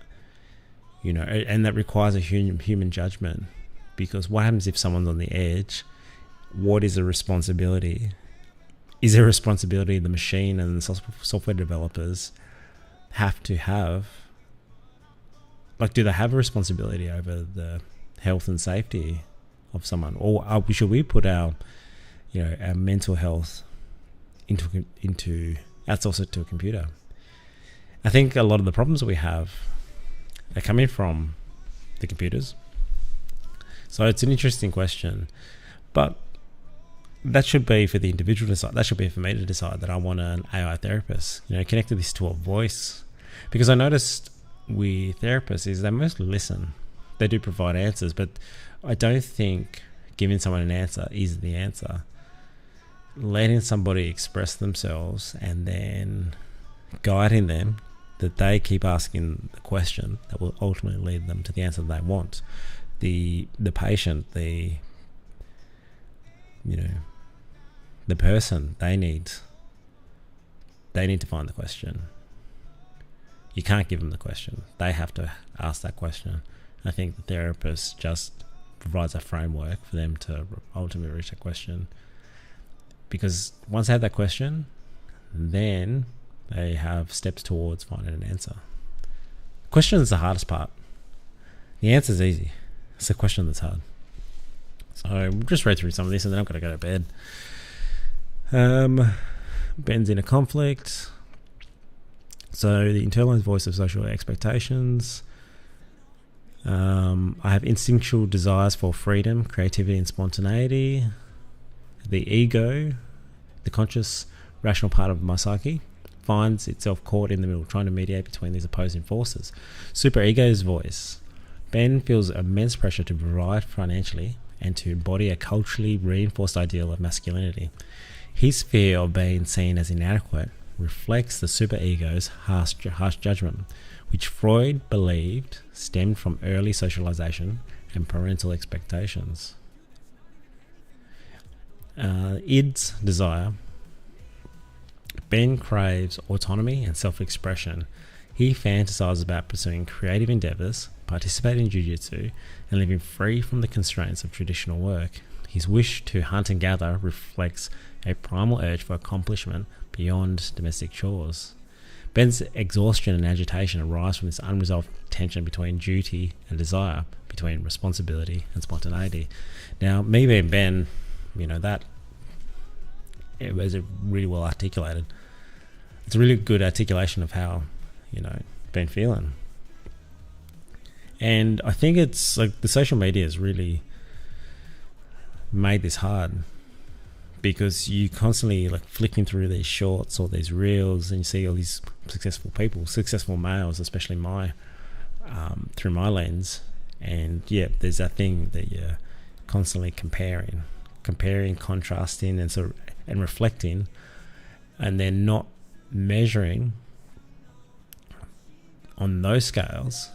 you know, and that requires a human judgment. Because what happens if someone's on the edge? What is a responsibility? Is there a responsibility the machine and the software developers have to have? Like, do they have a responsibility over the health and safety of someone, or should we put our, you know, our mental health into outsource it to a computer? I think a lot of the problems we have are coming from the computers. So it's an interesting question, but that should be for the individual to decide. That should be for me to decide that I want an AI therapist, you know, connected this to a voice. Because I noticed with therapists is they mostly listen. They do provide answers, but I don't think giving someone an answer is the answer. Letting somebody express themselves and then guiding them, that they keep asking the question that will ultimately lead them to the answer they want. The patient, the person, they need to find the question. You can't give them the question. They have to ask that question. I think the therapist just provides a framework for them to ultimately reach that question. Because once they have that question, then they have steps towards finding an answer. The question is the hardest part. The answer is easy. It's the question that's hard. So we'll just read through some of this and then I'm going to go to bed. Ben's in a conflict. So the internalized voice of social expectations. I have instinctual desires for freedom, creativity, and spontaneity. The ego, the conscious, rational part of my psyche, finds itself caught in the middle, trying to mediate between these opposing forces. Superego's voice. Ben feels immense pressure to provide financially and to embody a culturally reinforced ideal of masculinity. His fear of being seen as inadequate reflects the superego's harsh judgment, which Freud believed stemmed from early socialization and parental expectations. Id's desire. Ben craves autonomy and self-expression. He fantasizes about pursuing creative endeavors, participating in jiu-jitsu, and living free from the constraints of traditional work. His wish to hunt and gather reflects a primal urge for accomplishment beyond domestic chores. Ben's exhaustion and agitation arise from this unresolved tension between duty and desire, between responsibility and spontaneity. Now, me being Ben, that it was really well articulated. It's a really good articulation of how, Ben feeling. And I think it's like the social media has really made this hard, because you constantly like flicking through these shorts or these reels, and you see all these successful people, successful males, especially through my lens. And yeah, there's that thing that you're constantly comparing, contrasting, and reflecting, and then not measuring on those scales.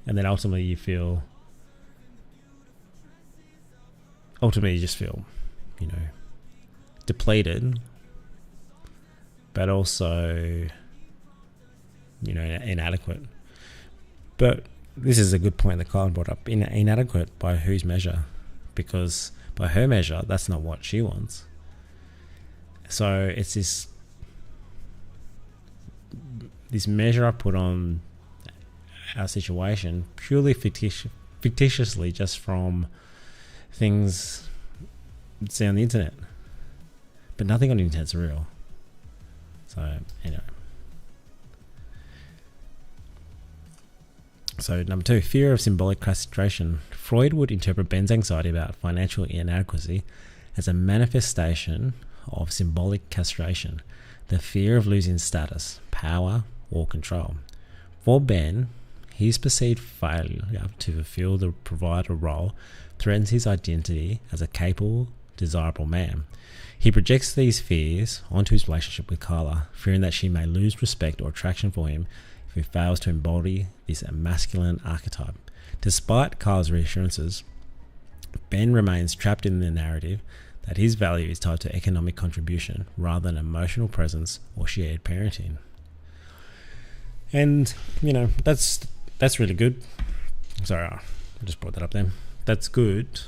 And then ultimately you just feel, depleted, but also, inadequate. But this is a good point that Colin brought up. Inadequate by whose measure? Because by her measure, that's not what she wants. So it's this measure I put on our situation purely fictitiously, just from things you see on the internet. But nothing on the internet's real. So anyway. So number 2, fear of symbolic castration. Freud would interpret Ben's anxiety about financial inadequacy as a manifestation of symbolic castration, the fear of losing status, power, or control. For Ben, his perceived failure to fulfill the provider role threatens his identity as a capable, desirable man. He projects these fears onto his relationship with Carla, fearing that she may lose respect or attraction for him if he fails to embody this masculine archetype. Despite Carla's reassurances, Ben remains trapped in the narrative that his value is tied to economic contribution rather than emotional presence or shared parenting. And, that's really good. Sorry, I just brought that up then. That's good.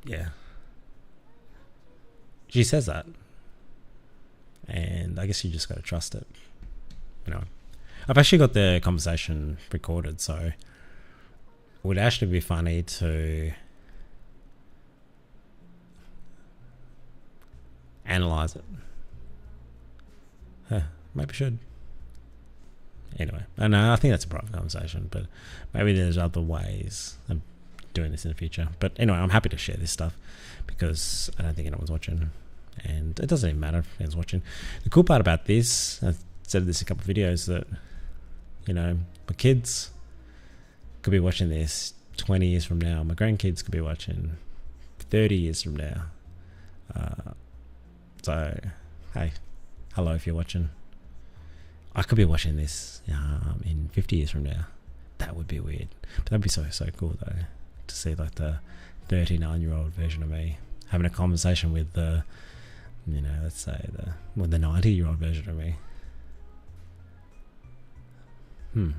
Yeah. She says that. And I guess you just got to trust it. I've actually got the conversation recorded, so it would actually be funny to analyze it. Maybe I should. Anyway, I think that's a private conversation, but maybe there's other ways of doing this in the future. But anyway, I'm happy to share this stuff because I don't think anyone's watching, and it doesn't even matter if anyone's watching. The cool part about this, I've said this in a couple of videos, that my kids could be watching this 20 years from now. My grandkids could be watching 30 years from now. So, hey, hello if you're watching. I could be watching this in 50 years from now. That would be weird. But that'd be so cool, though, to see like the 39-year-old version of me having a conversation with the, let's say the 90-year-old version of me.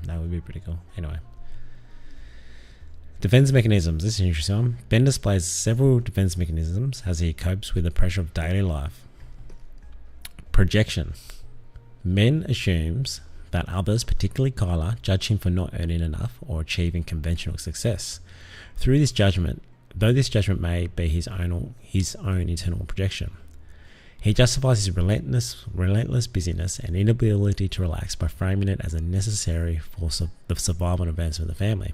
That would be pretty cool. Anyway. Defense mechanisms. This is an interesting one. Ben displays several defense mechanisms as he copes with the pressure of daily life. Projection. Men assumes that others, particularly Kyla, judge him for not earning enough or achieving conventional success. Though this judgment may be his own internal projection, He justifies his relentless busyness and inability to relax by framing it as a necessary for the survival and advancement of the family.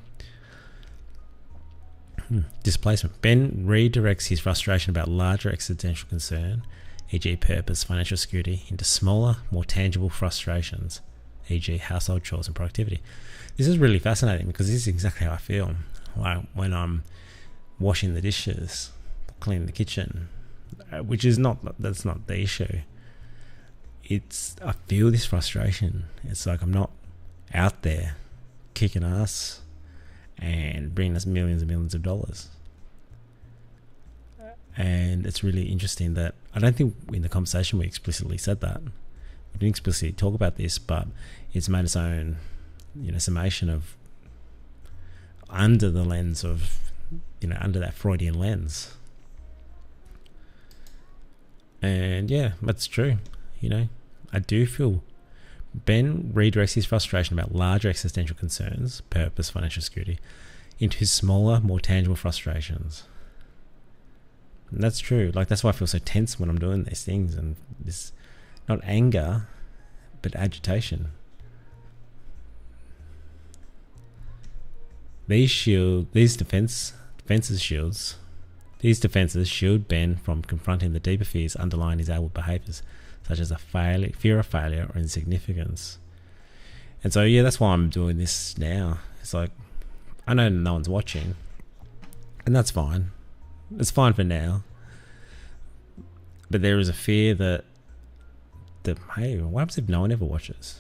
Displacement. Ben redirects his frustration about larger existential concern, e.g. purpose, financial security, into smaller, more tangible frustrations, e.g. household chores and productivity. This is really fascinating because this is exactly how I feel. Like when I'm washing the dishes, cleaning the kitchen, that's not the issue. I feel this frustration. It's like I'm not out there kicking ass and bringing us millions and millions of dollars. And it's really interesting that I don't think in the conversation we explicitly said that. We didn't explicitly talk about this, but it's made its own, summation of under the lens of, under that Freudian lens. And yeah, that's true. I do feel Ben redirects his frustration about larger existential concerns, purpose, financial security, into his smaller, more tangible frustrations. And that's true. Like, that's why I feel so tense when I'm doing these things, and this, not anger, but agitation. These defenses shield Ben from confronting the deeper fears underlying his outward behaviours, such as fear of failure or insignificance. And so, yeah, that's why I'm doing this now. It's like, I know no one's watching, and that's fine. It's fine for now. But there is a fear that hey, what happens if no one ever watches?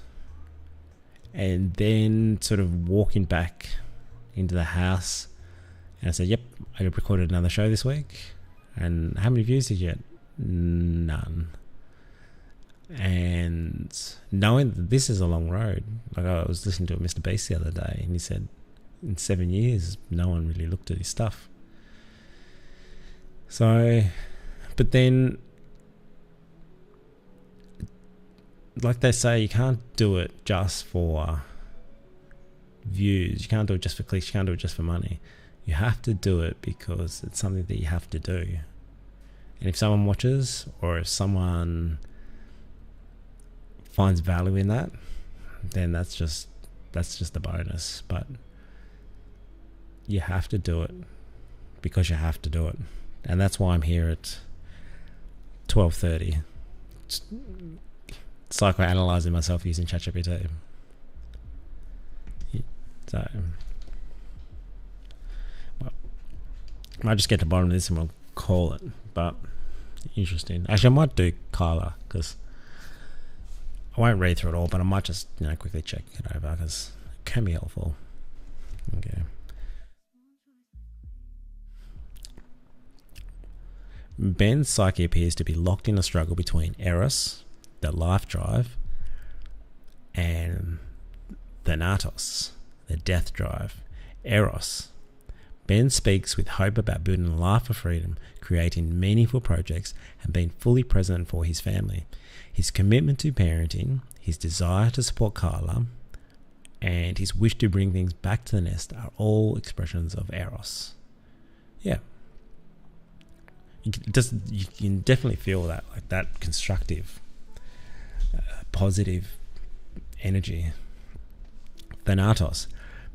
And then sort of walking back into the house, and I said, yep, I recorded another show this week. And how many views did you get? None. And knowing that this is a long road, like I was listening to Mr. Beast the other day, and he said in 7 years, no one really looked at his stuff. So, but then, like they say, you can't do it just for views. You can't do it just for clicks. You can't do it just for money. You have to do it because it's something that you have to do. And if someone watches, or if someone finds value in that, then that's just a bonus. But you have to do it because you have to do it. And that's why I'm here at 12:30, psychoanalyzing myself using ChatGPT. So, well, I might just get to the bottom of this and we'll call it. But interesting. Actually, I might do Kyla, because I won't read through it all, but I might just quickly check it over because it can be helpful. Okay. Ben's psyche appears to be locked in a struggle between Eros, the life drive, and Thanatos, the death drive. Eros. Ben speaks with hope about building a life of freedom, creating meaningful projects, and being fully present for his family. His commitment to parenting, his desire to support Kyla, and his wish to bring things back to the nest are all expressions of Eros. Yeah. You can definitely feel that, like that constructive, positive energy. Thanatos.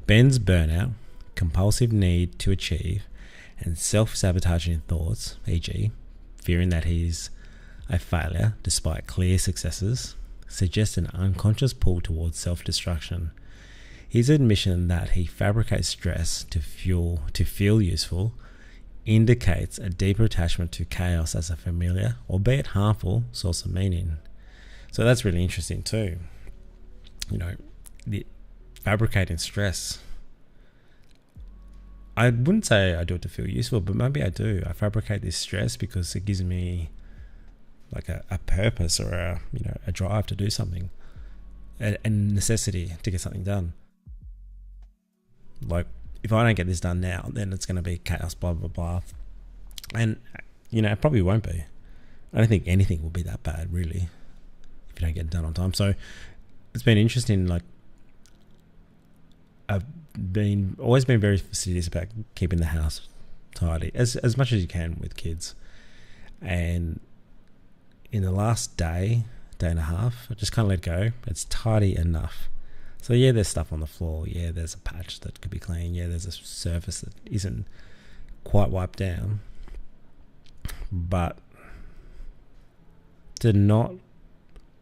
Ben's burnout, compulsive need to achieve, and self-sabotaging thoughts, e.g., fearing that he's a failure despite clear successes, suggest an unconscious pull towards self-destruction. His admission that he fabricates stress to feel useful indicates a deeper attachment to chaos as a familiar, albeit harmful, source of meaning. So that's really interesting too. The fabricating stress. I wouldn't say I do it to feel useful, but maybe I do. I fabricate this stress because it gives me like a purpose or a drive to do something, a necessity to get something done. Like, if I don't get this done now, then it's going to be chaos, blah, blah, blah. And, it probably won't be. I don't think anything will be that bad, really, if you don't get it done on time. So it's been interesting. Like, I've always been very fastidious about keeping the house tidy as much as you can with kids. And in the last day and a half, I just kind of let go. It's tidy enough. So yeah, there's stuff on the floor. Yeah, there's a patch that could be clean. Yeah, there's a surface that isn't quite wiped down. But to not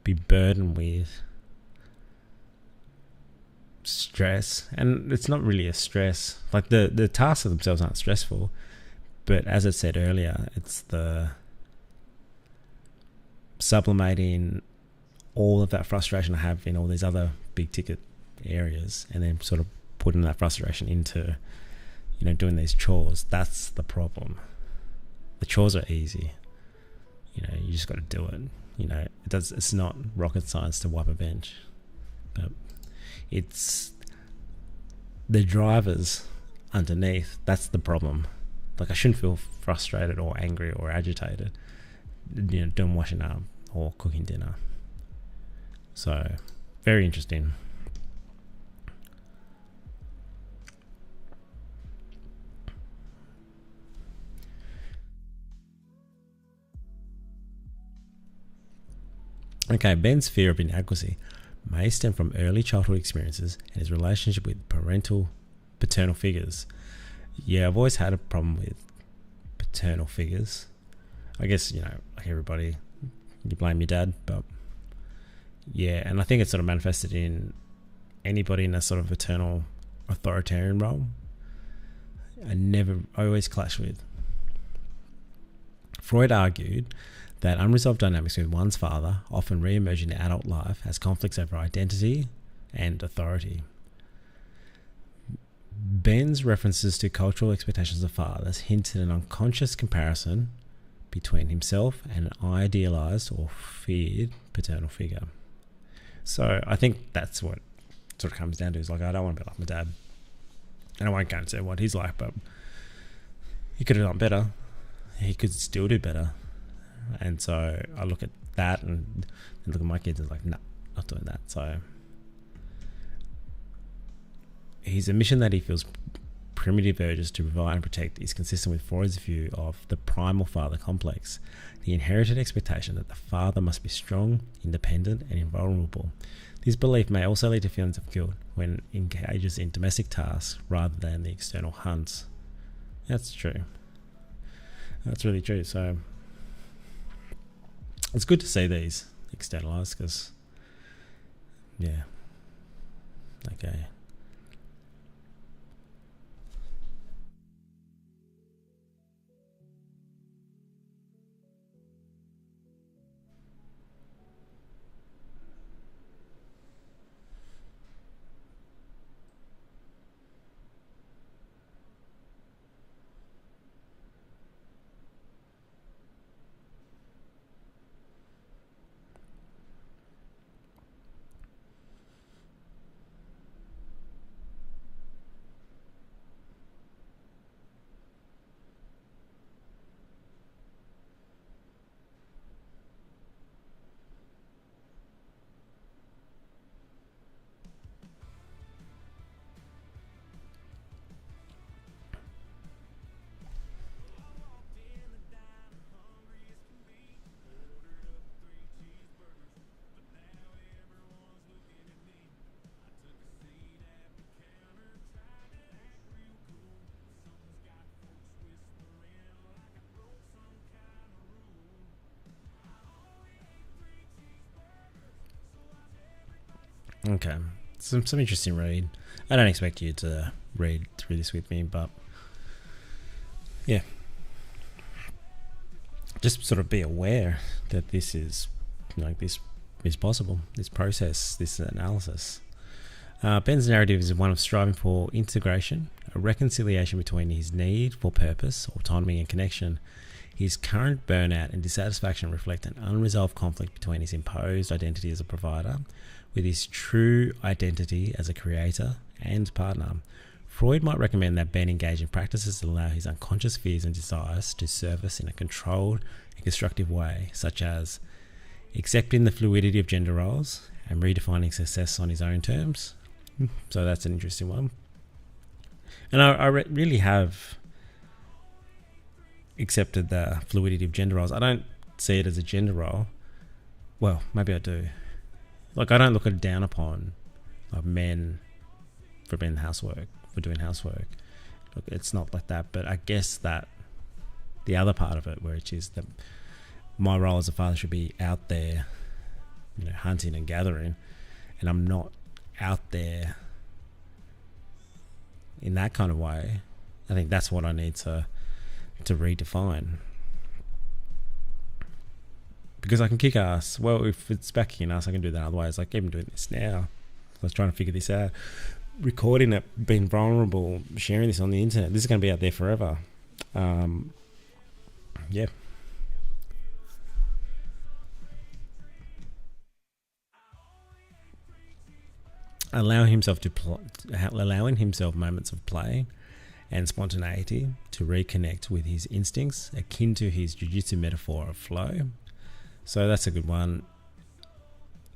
be burdened with stress, and it's not really a stress. Like the tasks themselves aren't stressful, but as I said earlier, it's the sublimating all of that frustration I have in all these other big ticket areas, and then sort of putting that frustration into, doing these chores. That's the problem. The chores are easy. You just got to do it. It's not rocket science to wipe a bench, but it's the drivers underneath. That's the problem. Like, I shouldn't feel frustrated or angry or agitated, doing washing up or cooking dinner. So, very interesting. Okay, Ben's fear of inadequacy may stem from early childhood experiences and his relationship with paternal figures. Yeah, I've always had a problem with paternal figures. I guess, like everybody, you blame your dad, but yeah, and I think it's sort of manifested in anybody in a sort of paternal authoritarian role. I always clash with. Freud argued that unresolved dynamics with one's father often re-emerge in adult life as conflicts over identity and authority. Ben's references to cultural expectations of fathers hint at an unconscious comparison between himself and an idealized or feared paternal figure. So I think that's what it sort of comes down to, is like, I don't want to be like my dad. And I won't go into what he's like, but he could have done better. He could still do better. And so I look at that and look at my kids and like, nah, not doing that. So his admission that he feels primitive urges to provide and protect is consistent with Freud's view of the primal father complex, the inherited expectation that the father must be strong, independent, and invulnerable. This belief may also lead to feelings of guilt when engages in domestic tasks rather than the external hunts. That's true. That's really true. So it's good to see these externalized, because, yeah, okay. Okay, some interesting read. I don't expect you to read through this with me, but yeah, just sort of be aware that this is possible. This process, this analysis. Ben's narrative is one of striving for integration, a reconciliation between his need for purpose, autonomy, and connection. His current burnout and dissatisfaction reflect an unresolved conflict between his imposed identity as a provider with his true identity as a creator and partner. Freud might recommend that Ben engage in practices that allow his unconscious fears and desires to surface in a controlled and constructive way, such as accepting the fluidity of gender roles and redefining success on his own terms. So that's an interesting one. And I really have accepted the fluidity of gender roles. I don't see it as a gender role. well, maybe I do. Like, I don't look it down upon like men for doing housework. Look, it's not like that. But I guess that the other part of it, which is that my role as a father should be out there, hunting and gathering, and I'm not out there in that kind of way. I think that's what I need to redefine. Because I can kick ass. Well, if it's back kicking ass, I can do that. Otherwise, like, even doing this now, I was trying to figure this out. Recording it, being vulnerable, sharing this on the internet. This is going to be out there forever. Yeah. Allowing himself moments of play and spontaneity to reconnect with his instincts, akin to his jiu-jitsu metaphor of flow. So that's a good one.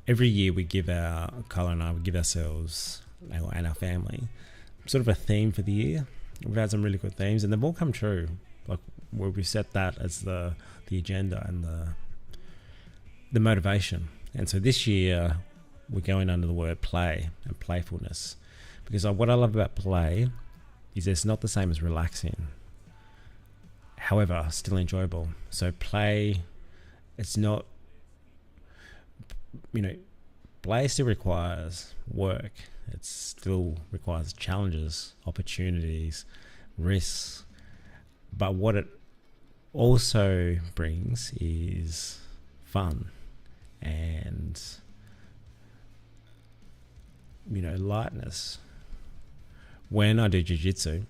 Every year we give Carla and I, we give ourselves and our family sort of a theme for the year. We've had some really good themes and they've all come true. Like, where we set that as the agenda and the motivation. And so this year we're going under the word play and playfulness, because what I love about play is it's not the same as relaxing. However, still enjoyable. So play, it's not, play still requires work. It still requires challenges, opportunities, risks. But what it also brings is fun and, lightness. When I do jiu-jitsu,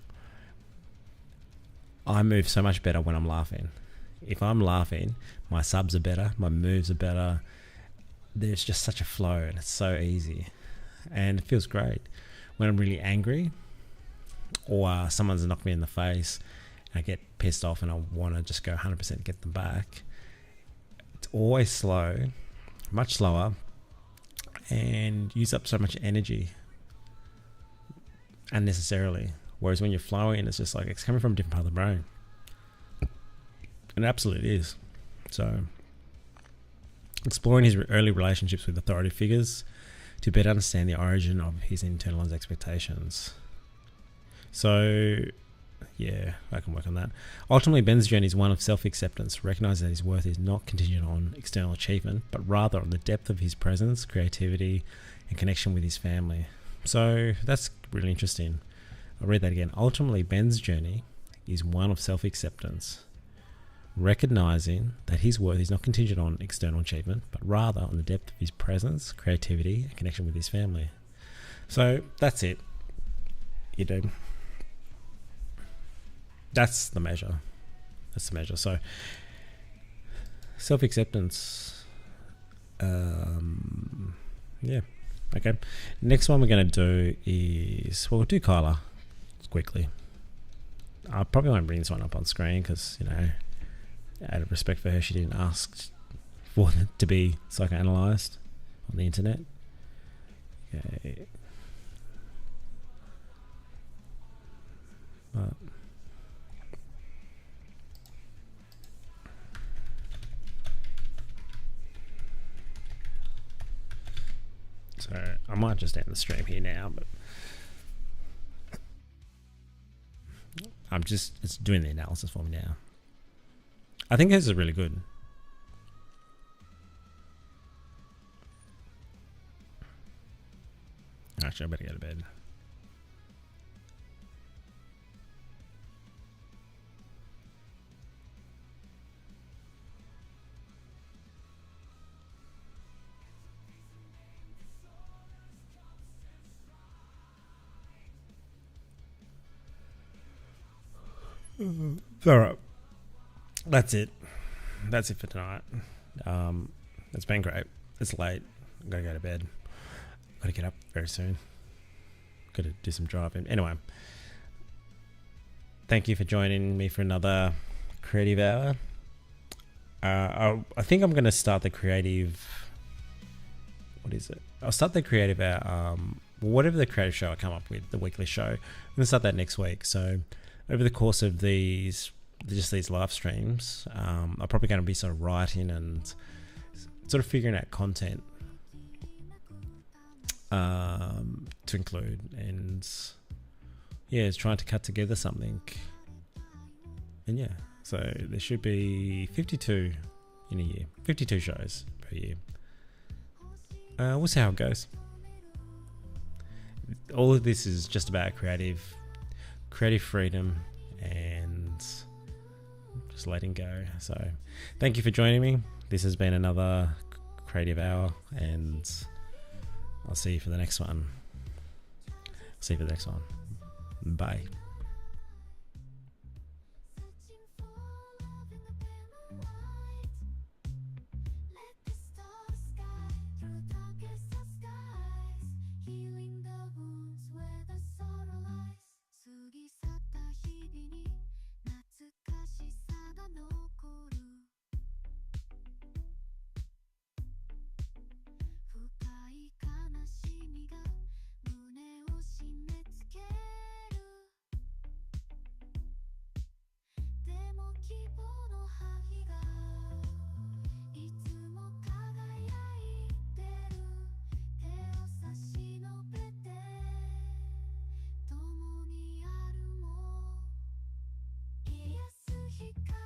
I move so much better when I'm laughing. If I'm laughing, my subs are better, my moves are better. There's just such a flow and it's so easy. And it feels great. When I'm really angry or someone's knocked me in the face, I get pissed off and I want to just go 100% get them back. It's always slow, much slower, and use up so much energy unnecessarily. Whereas when you're flowing, it's just like it's coming from a different part of the brain. And it absolutely is. So, exploring his early relationships with authority figures to better understand the origin of his internalized expectations. So, yeah, I can work on that. Ultimately, Ben's journey is one of self-acceptance, recognizing that his worth is not contingent on external achievement, but rather on the depth of his presence, creativity, and connection with his family. So that's really interesting. I'll read that again. Ultimately, Ben's journey is one of self-acceptance, recognizing that his worth is not contingent on external achievement, but rather on the depth of his presence, creativity, and connection with his family. So that's it. That's the measure. So self-acceptance. Yeah. Okay. Next one we're going to do is, we'll do Kyla quickly. I probably won't bring this one up on screen because, out of respect for her, she didn't ask for it to be psychoanalyzed on the internet. Okay. But so I might just end the stream here now, but it's doing the analysis for me now. I think this is really good. Actually, I better go to bed. All right. That's it for tonight. It's been great. It's late. I'm gonna go to bed. Gotta get up very soon. Gotta do some driving. Anyway, thank you for joining me for another creative hour. I think I'm gonna start the creative. What is it? I'll start the creative hour. Whatever the creative show I come up with, the weekly show. I'm gonna start that next week. So over the course of these live streams, I'm probably going to be sort of writing and sort of figuring out content to include, and yeah, it's trying to cut together something. And yeah, so there should be 52 in a year, 52 shows per year. We'll see how it goes. All of this is just about creative freedom and just letting go. So thank you for joining me. This has been another Creative Hour, and I'll see you for the next one. Bye.光